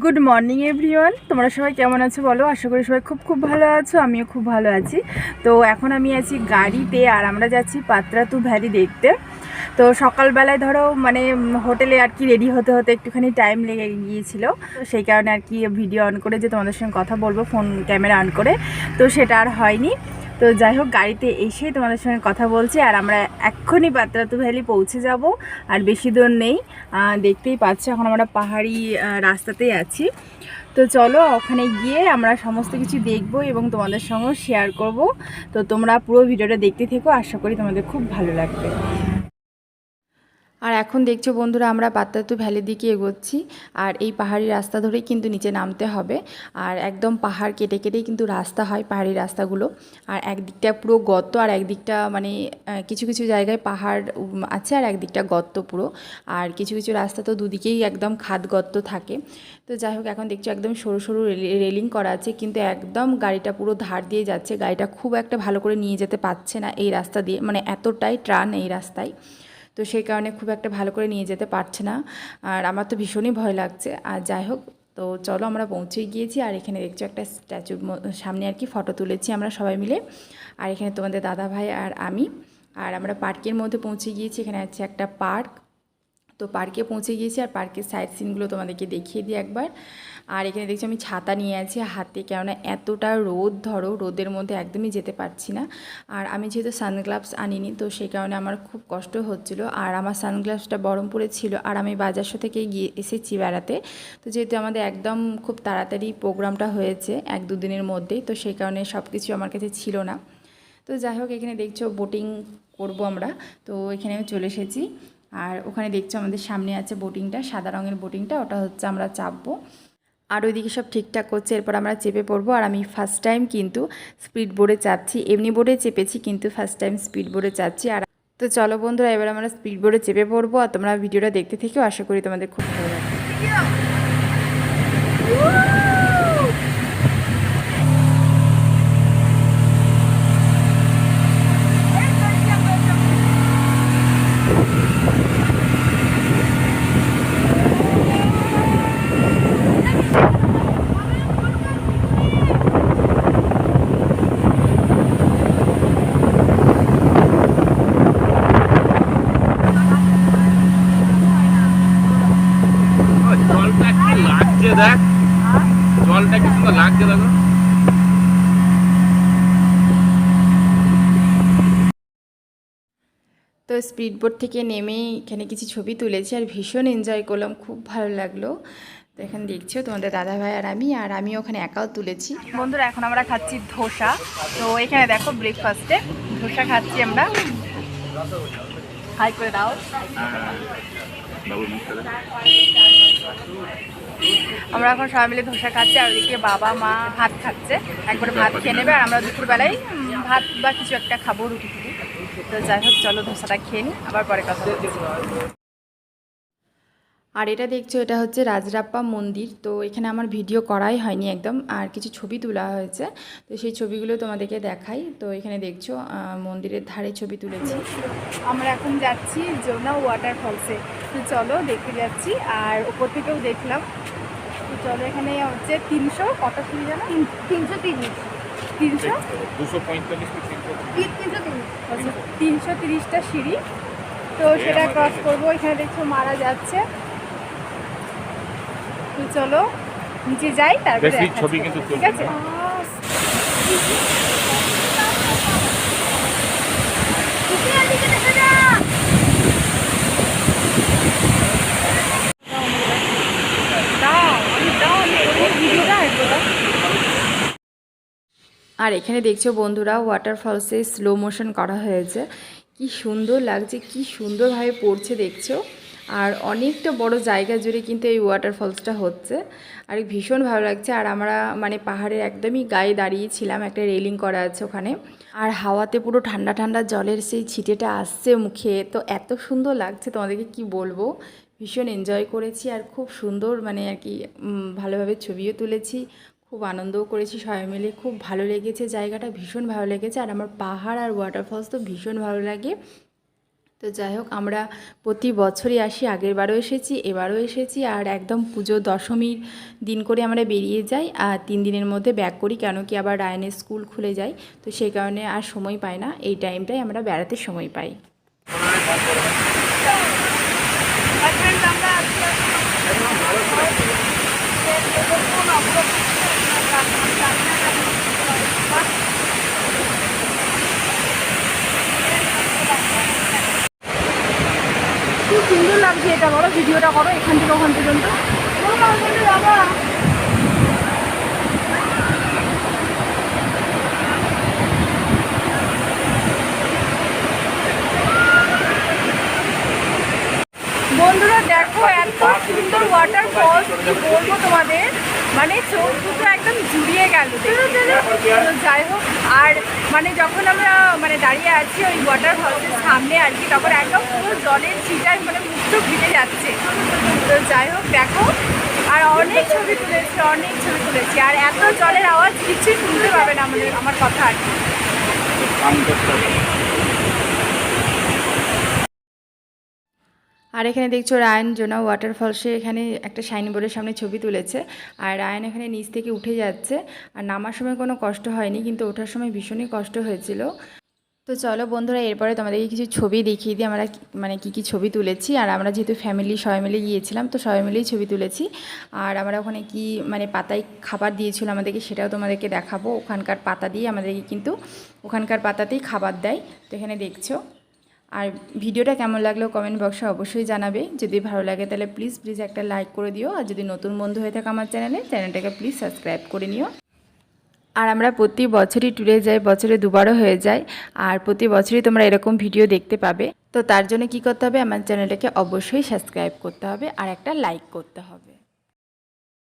Good morning everyone, তোমরা সবাই কেমন আছো বলো? আশা করি সবাই খুব খুব ভালো আছো, আমিও খুব ভালো আছি। তো এখন আমি আছি গাড়িতে আর আমরা যাচ্ছি পাত্রাতু ভ্যালি দেখতে। তো সকালবেলায় ধরো হোটেলে আর কি রেডি হতে হতে একটুখানি টাইম লেগে গিয়েছিল, তো সেই কারণে আর কি ভিডিও অন করে যে তোমাদের সঙ্গে কথা বলবো ফোন ক্যামেরা অন করে, তো সেটা আর হয়নি। তো যাই হোক, গাড়িতে এসেই তোমাদের সঙ্গে কথা বলছি আর আমরা এক্ষুনি পাত্রাতু ভ্যালি পৌঁছে যাব। আর বেশি দূর নেই, দেখতেই পাচ্ছ এখন আমরা পাহাড়ি রাস্তাতেই আছি। তো চলো ওখানে গিয়ে আমরা সমস্ত কিছু দেখবো এবং তোমাদের সঙ্গেও শেয়ার করব। তো তোমরা পুরো ভিডিওটা দেখতে থেকো, আশা করি তোমাদের খুব ভালো লাগবে। আর এখন দেখছো বন্ধুরা, আমরা পাত্রাতু ভ্যালির দিকে এগোচ্ছি। আর এই পাহাড়ি রাস্তা ধরেই কিন্তু নিচে নামতে হবে। আর একদম পাহাড় কেটে কেটেই কিন্তু রাস্তা হয়, পাহাড়ি রাস্তাগুলো। আর একদিকটা পুরো গর্ত, আর একদিকটা কিছু কিছু জায়গায় পাহাড় আছে, আর একদিকটা গর্ত পুরো। আর কিছু কিছু রাস্তা তো দুদিকেই একদম খাদ গর্ত থাকে। তো যাই হোক, এখন দেখছো একদম সরু সরু রেলিং করা আছে, কিন্তু একদম গাড়িটা পুরো ধার দিয়ে যাচ্ছে। গাড়িটা খুব একটা ভালো করে নিয়ে যেতে পারছে না এই রাস্তা দিয়ে, এতটাই টান এই রাস্তায়। তো সেই কারণে খুব একটা ভালো করে নিয়ে যেতে পারছে না। আর আমার তো ভীষণই ভয় লাগছে। আর যাই হোক, তো চলো আমরা পৌঁছে গিয়েছি। আর এখানে দেখছো একটা স্ট্যাচুর সামনে আর কি ফটো তুলেছি আমরা সবাই মিলে। আর এখানে তোমাদের দাদা ভাই আর আমি। আর আমরা পার্কের মধ্যে পৌঁছে গিয়েছি, এখানে আছে একটা পার্ক। তো পার্কে পৌঁছে গিয়েছি, আর পার্কের সাইড সিনগুলো তোমাদেরকে দেখিয়ে দিই একবার। আর এখানে দেখছি আমি ছাতা নিয়ে আছি হাতে, কেননা এতটা রোদ, ধরো রোদের মধ্যে একদমই যেতে পারছি না। আর আমি যেহেতু সানগ্লাভস আনিনি, তো সেই কারণে আমার খুব কষ্ট হচ্ছিল। আর আমার সানগ্লাভসটা বহরমপুরে ছিল, আর আমি বাজার থেকে গিয়ে এসেছি বেড়াতে। তো যেহেতু আমাদের একদম খুব তাড়াতাড়ি প্রোগ্রামটা হয়েছে, 1-2 দিনের মধ্যেই, তো সেই কারণে সব কিছু আমার কাছে ছিল না। তো যাই হোক, এখানে দেখছো বোটিং করব আমরা। তো এখানে আমি চলে এসেছি। আর ওখানে দেখছো আমাদের সামনে আছে বোটিংটা, সাদা রঙের বোটিংটা, ওটা হচ্ছে আমরা চাপবো। আর ওইদিকে সব ঠিকঠাক করছে, এরপর আমরা চেপে পড়বো। আর আমি ফার্স্ট টাইম কিন্তু স্পিড বোর্ডে চাপছি, এমনি বোর্ডে চেপেছি কিন্তু ফার্স্ট টাইম স্পিড বোর্ডে চাপছি। আর তো চলো বন্ধুরা, এবার আমরা স্পিড বোর্ডে চেপে পড়বো। আর তোমরা ভিডিওটা দেখতে থেকেও, আশা করি তোমাদের খুব ভালো লাগবে। জলটা কি লাগছে দেখ, জলটা কি সুন্দর লাগছে দেখো। তো স্পিড বোট থেকে নেমে এখানে কিছু ছবি তুলেছি, আর ভীষণ এনজয় করলাম, খুব ভালো লাগলো। তো এখানে দেখছো তোমাদের দাদা ভাই আর আমি ওখানে একাও তুলেছি। বন্ধুরা, এখন আমরা খাচ্ছি ধোসা। তো এখানে দেখো ব্রেকফাস্টে ধোসা খাচ্ছি আমরা। হাই করে দাও। আমরা এখন সবাই মিলে ধোসা খাচ্ছি, আর ওদিকে বাবা মা ভাত খাচ্ছে। একবারে ভাত খেয়ে নেবে, আর আমরা দুপুরবেলায় ভাত বা কিছু একটা খাবো, রুটি ফুটি। তো যাই হোক, চলো ধোসাটা খেয়ে নিই, আবার পরে কথা বলছি। আর এটা দেখছো, এটা হচ্ছে রাজরাপ্পা মন্দির। তো এখানে আমার ভিডিও করাই হয়নি একদম, আর কিছু ছবি তোলা হয়েছে, তো সেই ছবিগুলো তোমাদেরকে দেখাই। তো এখানে দেখছো মন্দিরের ধারে ছবি তুলেছি। আমরা এখন যাচ্ছি জোনা ওয়াটারফলসে। তো চলো দেখতে যাচ্ছি, আর ওপর থেকেও দেখলাম। তো চলো, এখানে হচ্ছে 300 কত সিঁড়ি জানো? 330 330টা সিঁড়ি। তো সেটা ক্রস করবো। এখানে দেখছো মারা যাচ্ছে। তো চলো নিচে যাই, তারপরে ছবি কিন্তু ঠিক আছে। আর এখানে দেখছো বন্ধুরা, ওয়াটারফলসে স্লো মোশন করা হয়েছে, কি সুন্দর লাগছে, কি সুন্দরভাবে পড়ছে দেখছো। আর অনেকটা বড় জায়গা জুড়ে কিন্তু এই ওয়াটারফলসটা হচ্ছে, আর ভীষণ ভালো লাগছে। আর আমরা পাহাড়ের একদমই গায়ে দাঁড়িয়েছিলাম, একটা রেলিং করা আছে ওখানে। আর হাওয়াতে পুরো ঠান্ডা ঠান্ডা জলের সেই ছিটেটা আসছে মুখে, তো এত সুন্দর লাগছে তোমাদেরকে কি বলবো। ভীষণ এনজয় করেছি, আর খুব সুন্দর আর কি ভালোভাবে ছবিও তুলেছি, খুব আনন্দও করেছি সবাই মিলে। খুব ভালো লেগেছে, জায়গাটা ভীষণ ভালো লেগেছে। আর আমার পাহাড় আর ওয়াটারফলস তো ভীষণ ভালো লাগে। তো যাই হোক, আমরা প্রতি বছরই আসি, আগের বারও এসেছি, এবারও এসেছি। আর একদম পুজো দশমীর দিন করে আমরা বেরিয়ে যাই, আর 3 দিনের মধ্যে ব্যাক করি, কেন কি আবার রায়নের স্কুল খুলে যায়। তো সেই কারণে আর সময় পাই না, এই টাইমটাই আমরা বেড়াতে সময় পাই। খুব সুন্দর লাগছে, এটা করো, ভিডিওটা করো এখান থেকে ওখান পর্যন্ত। বন্ধুরা দেখো, এত সুন্দর ওয়াটারফলস, কি বলবো তোমাদের, মানে চোখ দুটো একদম জুড়িয়ে গেল। তো যাই হোক, আর মানে যখন আমরা মানে দাঁড়িয়ে আছি ওই ওয়াটারফলসের সামনে আর কি, তখন একদম পুরো জলের ছিটায় মানে মুখ চোখ ভিজে যাচ্ছে। তো যাই হোক দেখো, আর অনেক ছবি তুলেছি, আর এত জলের আওয়াজ কিছুই শুনতে পাবে না আমার কথা আর কি। আর এখানে দেখছো রায়ন জোনা ওয়াটারফলসে এখানে একটা সাইনবোর্ডের সামনে ছবি তুলেছে, আর রায়ন এখানে নিচ থেকে উঠে যাচ্ছে। আর নামার সময় কোনো কষ্ট হয়নি, কিন্তু ওঠার সময় ভীষণই কষ্ট হয়েছিল। তো চলো বন্ধুরা, এরপরে তোমাদেরকে কিছু ছবি দেখিয়ে দিই আমরা মানে কী ছবি তুলেছি। আর আমরা যেহেতু ফ্যামিলি সবাই মিলে গিয়েছিলাম, তো সবাই মিলেই ছবি তুলেছি। আর আমরা ওখানে কি মানে পাতায় খাবার দিয়েছিল আমাদেরকে, সেটাও তোমাদেরকে দেখাবো। ওখানকার পাতা দিয়ে আমাদেরকে কিন্তু ওখানকার পাতাতেই খাবার দেয়। তো এখানে দেখছো। আর ভিডিওটা কেমন লাগলো কমেন্ট বক্সে অবশ্যই জানাবে। যদি ভালো লাগে তাহলে প্লিজ একটা লাইক করে দিও। আর যদি নতুন বন্ধু হয়ে থাকে আমার চ্যানেলটাকে প্লিজ সাবস্ক্রাইব করে নিও। আর আমরা প্রতি বছরই ট্যুরে যাই, বছরে দুবারও হয়ে যায়। আর প্রতি বছরই তোমরা এরকম ভিডিও দেখতে পাবে। তো তার জন্য কি করতে হবে, আমার চ্যানেলটাকে অবশ্যই সাবস্ক্রাইব করতে হবে আর একটা লাইক করতে হবে।